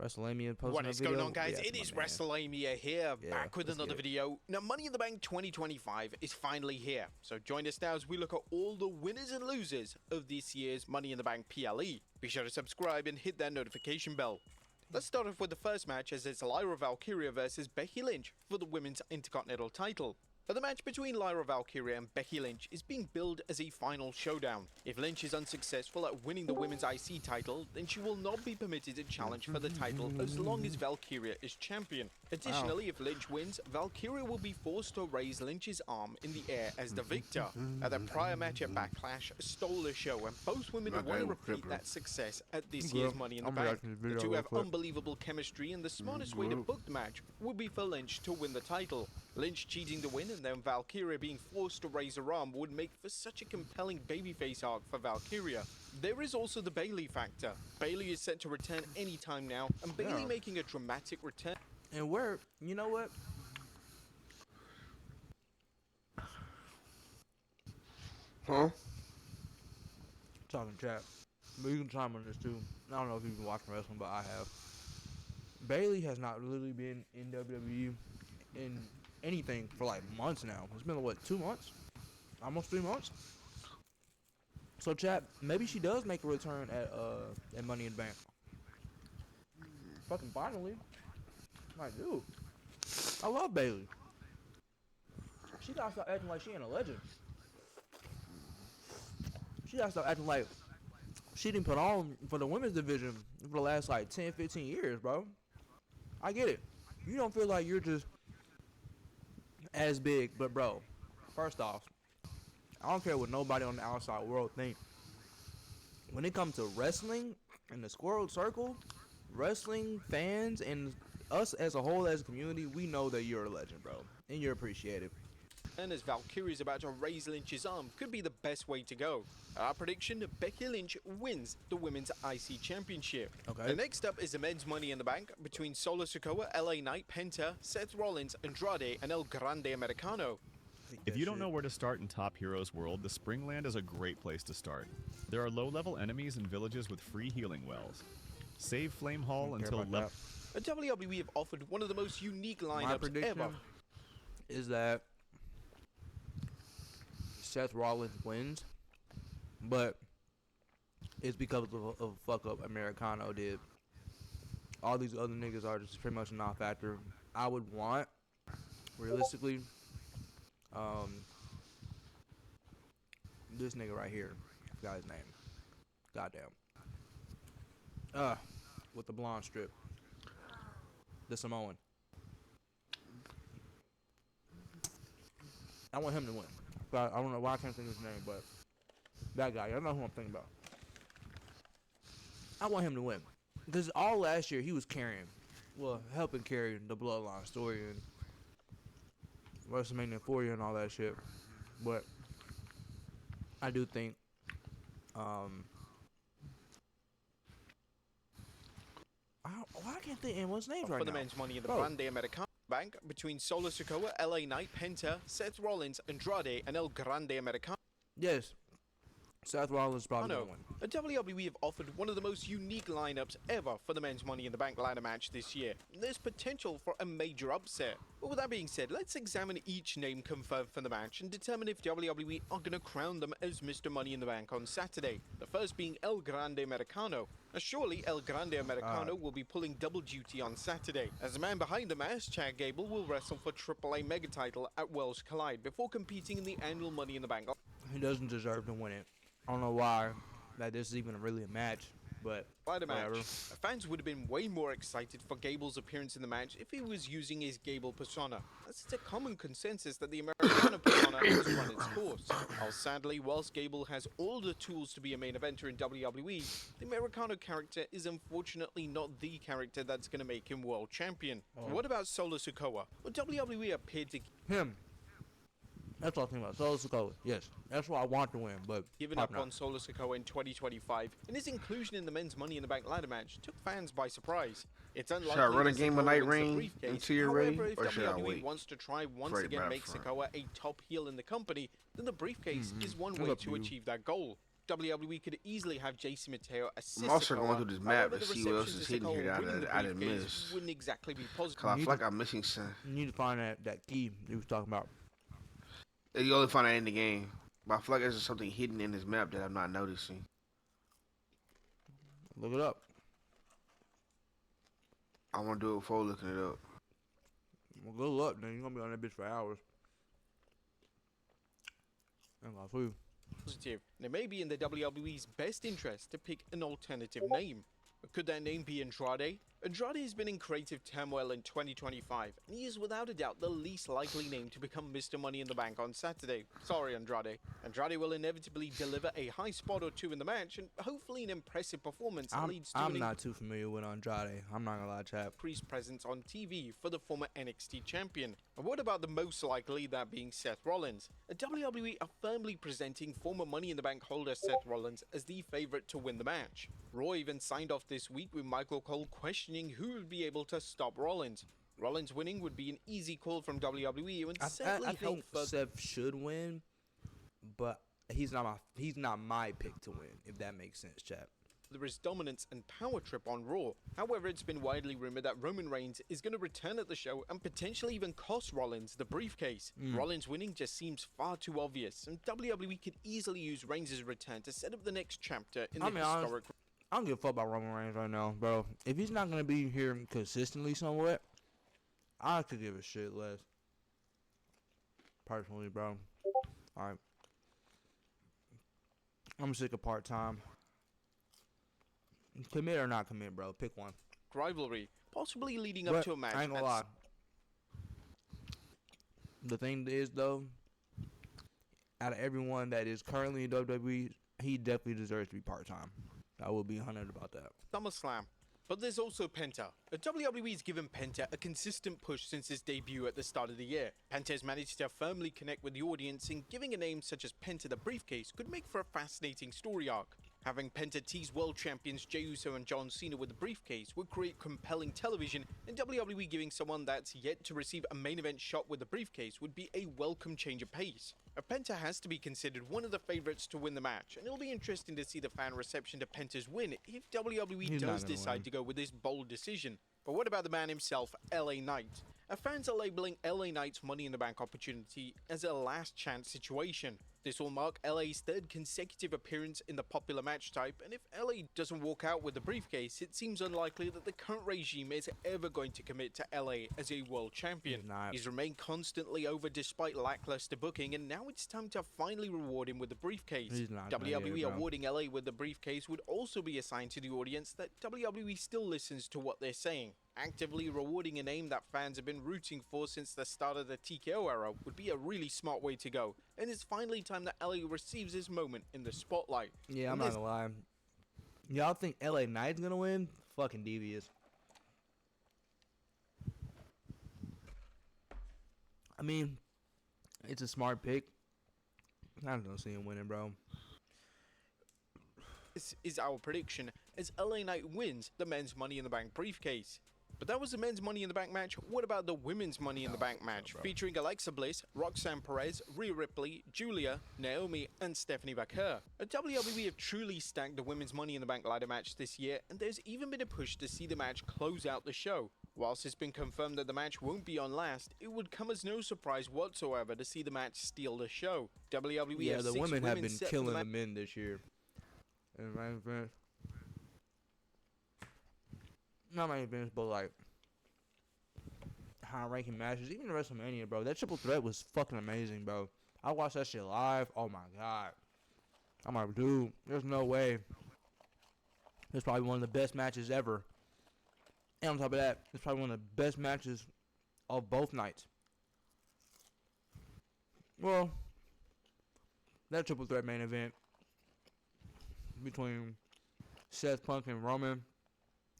WrestleMania posting What a is video. going on, guys? Yeah, It is my man. WrestleMania here, Yeah, back with let's another get it. video. Now, Money in the Bank 2025 is finally here. So join us now as we look at all the winners and losers of this year's Money in the Bank PLE. Be sure to subscribe and hit that notification bell. Let's start off with the first match, as it's Lyra Valkyria versus Becky Lynch for the Women's Intercontinental title. Now, the match between Lyra Valkyria and Becky Lynch is being billed as a final showdown. If Lynch is unsuccessful at winning the Women's IC title, then she will not be permitted to challenge for the title as long as Valkyria is champion. Additionally, if Lynch wins, Valkyria will be forced to raise Lynch's arm in the air as the victor. Now, the prior match at Backlash stole the show, and both women want to repeat that success at this year's Money in the Bank. The two have unbelievable chemistry, and the smartest way to book the match would be for Lynch to win the title. Lynch cheating to win and then Valkyria being forced to raise her arm would make for such a compelling babyface arc for Valkyria. There is also the Bayley factor. Bayley is set to return anytime now, and Bayley making a dramatic return. And where, you know what? Huh? Talking chat. But you can chime on this too. I don't know if you've been watching wrestling, but I have. Bayley has not literally been in WWE in anything for like months now. It's been what, 2 months? Almost 3 months? So chat, maybe she does make a return at Money in the Bank. Fucking finally. Like, dude. I love Bayley. She gotta stop acting like she ain't a legend. She gotta stop acting like she didn't put on for the women's division for the last like 10, 15 years, bro. I get it. You don't feel like you're just as big, but bro, first off, I don't care what nobody on the outside world think. When it comes to wrestling and the Squirrel Circle, wrestling fans and us as a whole as a community, we know that you're a legend, bro, and you're appreciated. And as Valkyrie is about to raise Lynch's arm, could be the best way to go. Our prediction, Becky Lynch wins the Women's IC Championship. Okay. The next up is the men's Money in the Bank between Solo Sikoa, LA Knight, Penta, Seth Rollins, Andrade, and El Grande Americano. If you don't know where to start in Top Heroes World, the Springland is a great place to start. There are low-level enemies and villages with free healing wells. Save Flame Hall until level. WWE have offered one of the most unique My lineups prediction ever. is that Seth Rollins wins, but it's because of a fuck up Americano did. All these other niggas are just pretty much a non-factor. I would want, realistically, this nigga right here. I forgot his name. Goddamn. With the blonde strip. The Samoan. I want him to win. But I don't know why I can't think of his name, but that guy, I know who I'm thinking about. I want him to win. Because all last year he was carrying, helping carry the Bloodline story and WrestleMania 40 and all that shit. But I do think I can't think anyone's names right For now. the men's Money in the Bro. Grande Americano Bank between Solo Sikoa, LA Knight, Penta, Seth Rollins, Andrade, and El Grande Americano. Yes. Seth Rollins probably No, gonna win. the WWE have offered one of the most unique lineups ever for the men's Money in the Bank ladder match this year. There's potential for a major upset. But with that being said, let's examine each name confirmed for the match and determine if WWE are going to crown them as Mr. Money in the Bank on Saturday. The first being El Grande Americano. Now, surely El Grande Americano will be pulling double duty on Saturday, as the man behind the mask, Chad Gable, will wrestle for AAA Mega Title at Welsh Collide before competing in the annual Money in the Bank. He doesn't deserve to win it. I don't know why that this is even really a match, but whatever. Fans would have been way more excited for Gable's appearance in the match if he was using his Gable persona, as it's a common consensus that the Americana persona has run its course. While sadly, whilst Gable has all the tools to be a main eventer in WWE, the Americano character is unfortunately not the character that's going to make him world champion. What about Solo Sikoa? Well, WWE appeared to Him. That's what I'm thinking about. Solo Sikoa. Yes. That's what I want to win, but given up on Solo Sikoa in 2025, and his inclusion in the men's Money in the Bank ladder match took fans by surprise. It's unlikely Should I run a that game of Sikoa Night wins the Reign briefcase. until you're ready, However, if or should I WWE wait? wants to try once Right, again right make up front. Sikoa a top heel in the company, then the briefcase is one It's way up to to you. achieve that goal. WWE could easily have Jacy Mateo assist I'm also Sikoa. going through this map However, to the see what else reception is to hidden here Sikoa that winning the I didn't briefcase miss. wouldn't exactly be positive. Cause I feel like I'm missing something. You need to find that key you was talking about. You only find that in the game. But I feel like there's something hidden in this map that I'm not noticing. Look it up. I want to do it before looking it up. Well, good luck, then. You're gonna be on that bitch for hours. Ain't gonna fool. Positive. And it may be in the WWE's best interest to pick an alternative name. But could that name be Andrade? Andrade has been in creative turmoil in 2025, and he is without a doubt the least likely name to become Mr. Money in the Bank on Saturday. Sorry, Andrade. Andrade will inevitably deliver a high spot or two in the match, and hopefully an impressive performance that leads to I'm an not too familiar with Andrade. I'm not gonna lie, chap. increased presence on TV for the former NXT champion. And what about the most likely, that being Seth Rollins? A WWE are firmly presenting former Money in the Bank holder Seth Rollins as the favorite to win the match. Raw even signed off this week with Michael Cole questioning who would be able to stop Rollins. Rollins winning would be an easy call from WWE and certainly I help think further Seth should win, but he's not my pick to win. If that makes sense, chap. his dominance and power trip on Raw. However, it's been widely rumored that Roman Reigns is going to return at the show and potentially even cost Rollins the briefcase. Rollins winning just seems far too obvious, and WWE could easily use Reigns' return to set up the next chapter in the historic. I don't give a fuck about Roman Reigns right now, bro. If he's not gonna be here consistently somewhat, I could give a shit less. Personally, bro. Alright. I'm sick of part-time. Commit or not commit, bro. Pick one. rivalry, possibly leading up to a match. I ain't gonna lie. The thing is, though, out of everyone that is currently in WWE, he definitely deserves to be part-time. I will be 100 about that. SummerSlam. But there's also Penta. WWE's given Penta a consistent push since his debut at the start of the year. Penta has managed to firmly connect with the audience, and giving a name such as Penta the Briefcase could make for a fascinating story arc. Having Penta tease world champions Jey Uso and John Cena with the briefcase would create compelling television, and WWE giving someone that's yet to receive a main event shot with the briefcase would be a welcome change of pace. Penta has to be considered one of the favorites to win the match, and it'll be interesting to see the fan reception to Penta's win if WWE does decide to go with this bold decision. But what about the man himself, LA Knight? Fans are labeling LA Knight's Money in the Bank opportunity as a last chance situation. This will mark LA's third consecutive appearance in the popular match type, and if LA doesn't walk out with the briefcase, it seems unlikely that the current regime is ever going to commit to LA as a world champion. He's remained constantly over despite lackluster booking, and now it's time to finally reward him with the briefcase. WWE awarding LA with the briefcase would also be a sign to the audience that WWE still listens to what they're saying. Actively rewarding a name that fans have been rooting for since the start of the TKO era would be a really smart way to go, and it's finally time that LA receives his moment in the spotlight. Yeah, I'm not gonna lie. Y'all think LA Knight's gonna win? Fucking devious. I mean, it's a smart pick. I'm gonna see him winning, bro. This is our prediction as LA Knight wins the men's Money in the Bank briefcase. But that was the men's Money in the Bank match. What about the women's Money in the Bank match? Featuring Alexa Bliss, Roxanne Perez, Rhea Ripley, Julia, Naomi, and Stephanie Baker. WWE have truly stacked the women's Money in the Bank ladder match this year, and there's even been a push to see the match close out the show. Whilst it's been confirmed that the match won't be on last, it would come as no surprise whatsoever to see the match steal the show. WWE the women have been set killing the men this year. And main event, not main events, but like high-ranking matches, even the WrestleMania, bro. That triple threat was fucking amazing, bro. I watched that shit live. Oh my god. I'm like, dude, there's no way. It's probably one of the best matches ever. And on top of that, it's probably one of the best matches of both nights. Well, that triple threat main event between Seth Punk and Roman,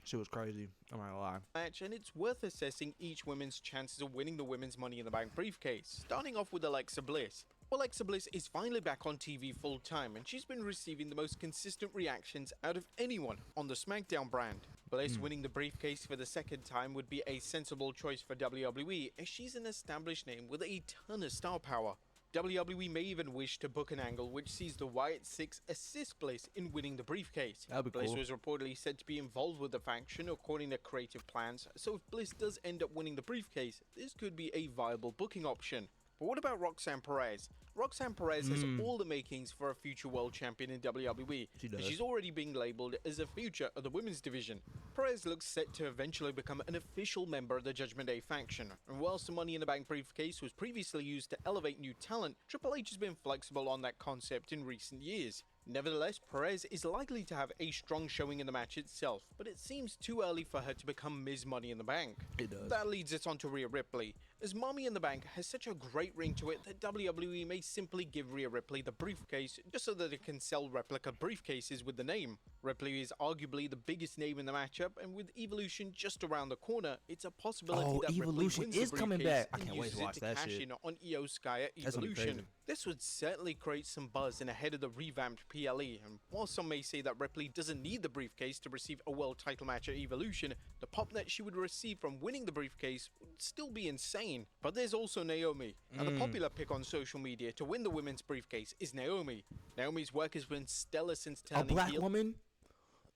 shit was crazy. I'm not gonna lie. Match, and it's worth assessing each woman's chances of winning the women's Money in the Bank briefcase. Starting off with Alexa Bliss. Alexa Bliss is finally back on TV full time, and she's been receiving the most consistent reactions out of anyone on the Smackdown brand. Bliss winning the briefcase for the second time would be a sensible choice for WWE, as she's an established name with a ton of star power. WWE may even wish to book an angle which sees the Wyatt Six assist Bliss in winning the briefcase. That'd be Bliss cool. was reportedly said to be involved with the faction according to creative plans, so if Bliss does end up winning the briefcase, this could be a viable booking option. But what about Roxanne Perez? Roxanne Perez has all the makings for a future world champion in WWE, She and does. she's already being labelled as a future of the women's division. Perez looks set to eventually become an official member of the Judgment Day faction, and whilst the Money in the Bank briefcase was previously used to elevate new talent, Triple H has been flexible on that concept in recent years. Nevertheless, Perez is likely to have a strong showing in the match itself, but it seems too early for her to become Ms. Money in the Bank. It does. That leads us on to Rhea Ripley, as Money in the Bank has such a great ring to it that WWE may simply give Rhea Ripley the briefcase just so that it can sell replica briefcases with the name. Ripley is arguably the biggest name in the matchup, and with Evolution just around the corner, it's a possibility that Evolution Ripley wins is the coming briefcase back. I and can't wait to uses it watch that cash shit. in on Io Sky at That's gonna be Evolution. crazy. This would certainly create some buzz in ahead of the revamped PLE, and while some may say that Ripley doesn't need the briefcase to receive a world title match at Evolution, the pop that she would receive from winning the briefcase would still be insane. But there's also Naomi, and the popular pick on social media to win the women's briefcase is Naomi. Naomi's work has been stellar since A turning black heel, woman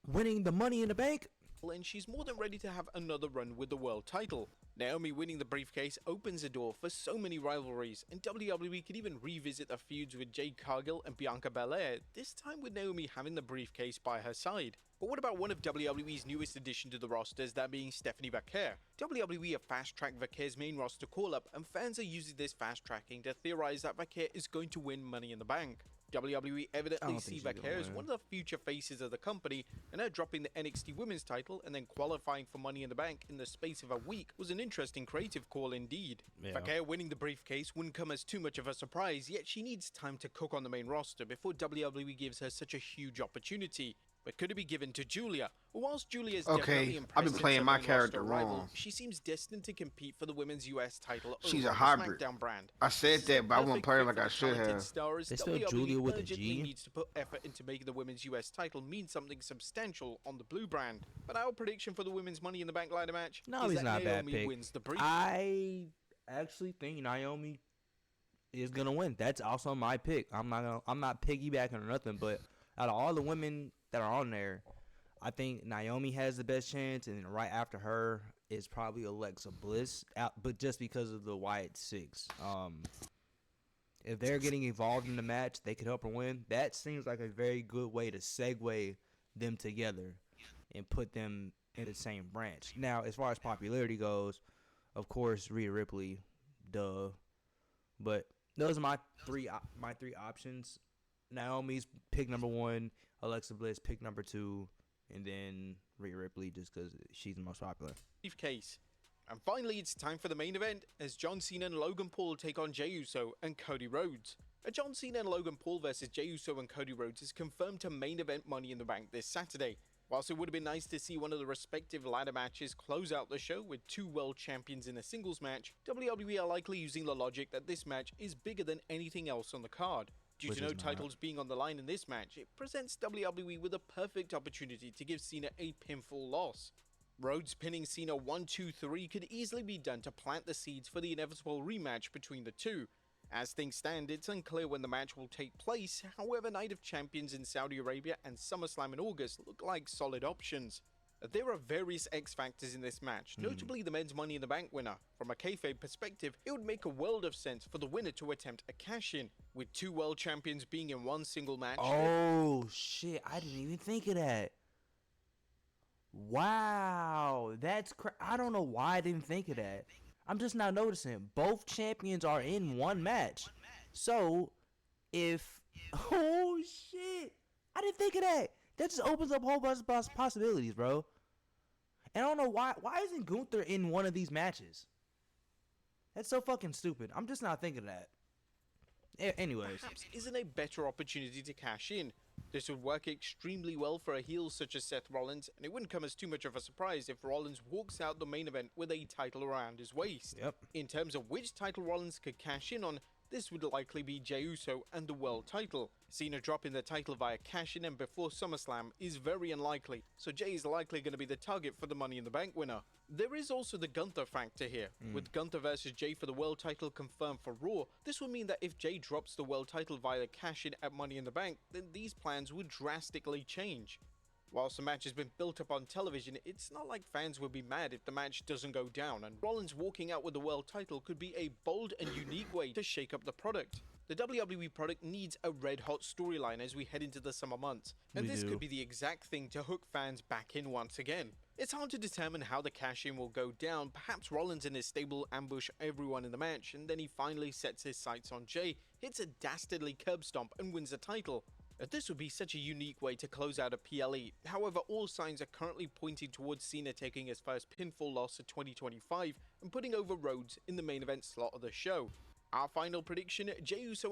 winning the Money in the Bank. and she's more than ready to have another run with the world title. Naomi winning the briefcase opens the door for so many rivalries, and WWE could even revisit the feuds with Jade Cargill and Bianca Belair, this time with Naomi having the briefcase by her side. But what about one of WWE's newest addition to the rosters, that being Stephanie Vaquer? WWE have fast-tracked Vaquer's main roster call-up, and fans are using this fast-tracking to theorize that Vaquer is going to win Money in the Bank. WWE I evidently don't see think she's gonna Vaquer as win. one of the future faces of the company, and her dropping the NXT Women's title and then qualifying for Money in the Bank in the space of a week was an interesting creative call indeed. Yeah. Vaquer winning the briefcase wouldn't come as too much of a surprise, yet she needs time to cook on the main roster before WWE gives her such a huge opportunity. But could it be given to Julia? Whilst Julia is definitely Okay, I've been impressive playing as a my main character roster rival, wrong. she seems destined to compete for the women's US title She's over a on hybrid. the Smackdown brand. I said that, but I won't Perfect play her fit like for I the should talented have. star, as They still WWE Julia with a urgently G? needs to put effort into making the women's US title mean something substantial on the blue brand. But our prediction for the women's Money in the Bank ladder match No, is he's that not a bad Naomi pick. wins the brief. I actually think Naomi is gonna win. That's also my pick. I'm not piggybacking or nothing, but out of all the women that are on there, I think Naomi has the best chance, and then right after her is probably Alexa Bliss. But just because of the Wyatt Six, if they're getting involved in the match, they could help her win. That seems like a very good way to segue them together and put them in the same branch. Now, as far as popularity goes, of course, Rhea Ripley, duh. But those are my three options. Naomi's pick number 1, Alexa Bliss pick number 2, and then Rhea Ripley just because she's the most popular. Briefcase. And finally, it's time for the main event as John Cena and Logan Paul take on Jey Uso and Cody Rhodes. A John Cena and Logan Paul versus Jey Uso and Cody Rhodes is confirmed to main event Money in the Bank this Saturday. Whilst it would have been nice to see one of the respective ladder matches close out the show with 2 world champions in a singles match, WWE are likely using the logic that this match is bigger than anything else on the card. Due Which to no is not. titles being on the line in this match, it presents WWE with a perfect opportunity to give Cena a pinfall loss. Rhodes pinning Cena 1-2-3 could easily be done to plant the seeds for the inevitable rematch between the two. As things stand, it's unclear when the match will take place, however Night of Champions in Saudi Arabia and SummerSlam in August look like solid options. There are various X factors in this match, notably the men's Money in the Bank winner. From a kayfabe perspective, it would make a world of sense for the winner to attempt a cash-in, with 2 world champions being in one single match. Oh, shit. I didn't even think of that. Wow. That's I don't know why I didn't think of that. I'm just not noticing. Both champions are in one match. So, if... Oh, shit. I didn't think of that. That just opens up a whole bunch of possibilities, bro. And I don't know why. Why isn't Gunther in one of these matches? That's so fucking stupid. I'm just not thinking of that. Anyways. Perhaps isn't a better opportunity to cash in. This would work extremely well for a heel such as Seth Rollins, and it wouldn't come as too much of a surprise if Rollins walks out the main event with a title around his waist. Yep. In terms of which title Rollins could cash in on, this would likely be Jey Uso and the world title. Cena dropping the title via cash-in and before SummerSlam is very unlikely, so Jey is likely going to be the target for the Money in the Bank winner. There is also the Gunther factor here. With Gunther versus Jey for the world title confirmed for Raw, this would mean that if Jey drops the world title via cash-in at Money in the Bank, then these plans would drastically change. Whilst the match has been built up on television, it's not like fans would be mad if the match doesn't go down, and Rollins walking out with the world title could be a bold and unique way to shake up the product. The WWE product needs a red-hot storyline as we head into the summer months, and this could be the exact thing to hook fans back in once again. It's hard to determine how the cash-in will go down. Perhaps Rollins and his stable ambush everyone in the match, and then he finally sets his sights on Jey, hits a dastardly curb stomp, and wins the title. This would be such a unique way to close out a PLE. However, all signs are currently pointing towards Cena taking his first pinfall loss of 2025 and putting over Rhodes in the main event slot of the show. Our final prediction, Jey Uso